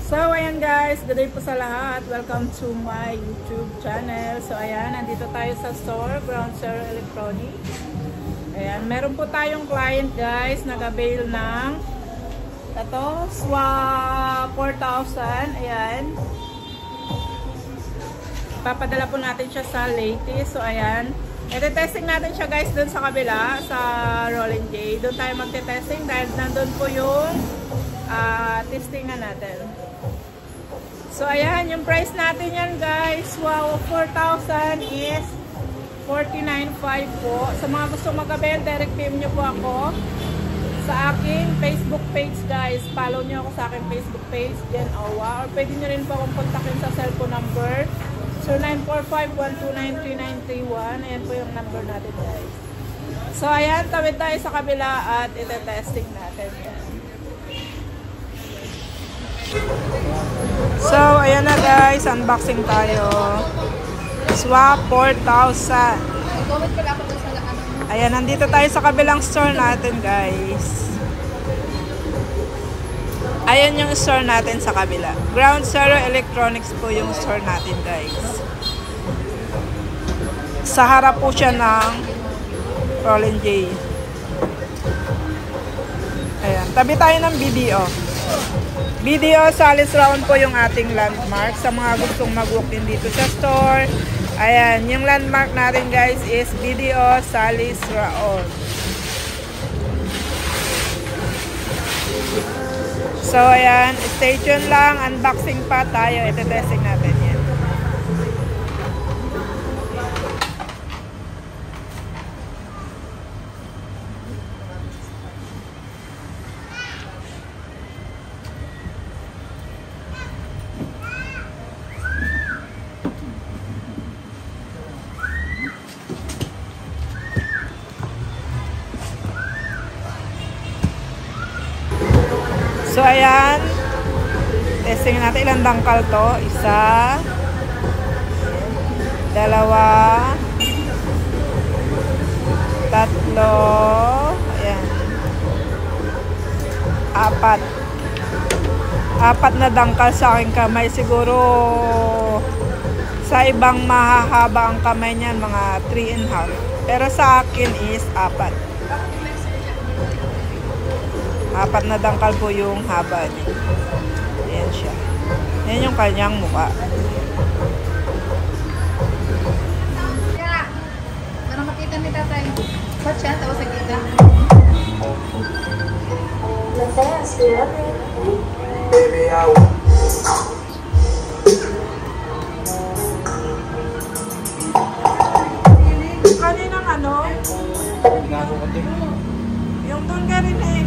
So, ayan guys, good day po sa lahat. Welcome to my YouTube channel. So, ayan, nandito tayo sa store, Ground Zero Electronics. Ayan, meron po tayong client guys, nag-avail ng ito, SWA 4000. Ayan. Papadala po natin siya sa Leyte. So, ayan. Ite-testing natin siya guys dun sa kabila, sa Rolling J. Doon tayo magte-testing dahil nandun po yung testingan natin. So, ayan, yung price natin yan guys, wow, 4,000 is 49.5 po. Sa mga gusto mag-avail, direct PM nyo po ako sa aking Facebook page guys. Follow nyo ako sa aking Facebook page, Jen Owa. Or pwede nyo rin po akong kontakin sa cellphone number 0945-129-3931. Ayan po yung number natin guys. So, ayan, tawid tayo sa kabila at ite-testing natin. So, ayan na guys, unboxing tayo. SWA 4000. Ayan, nandito tayo sa kabilang store natin guys. Ayan yung store natin sa kabila. Ground Zero Electronics po yung store natin guys. Sa harap po siya ng Rolling J. Ayan, tabi tayo ng BDO. BDO Salis Round po yung ating landmark. Sa mga gustong mag-walk-in dito sa store, ayan, yung landmark natin guys is BDO Salis Round. So ayan, stay tuned lang, unboxing pa tayo, ite-testing natin yan. So, ayan. Testing natin. Ilang dangkal to? Isa. Dalawa. Tatlo. Ayan. Apat. Apat na dangkal sa aking kamay. Siguro sa ibang mahahaba ang kamay niyan, mga 3.5. Pero sa akin is apat. Apat na dangkal po yung haba niya. Ayan siya. Ayan yung kanyang mukha. Kaya, para makita ni tatay. Ba't siya? Tawa sa kita. Baby, Kaninang ano? Yung doon ka rin eh.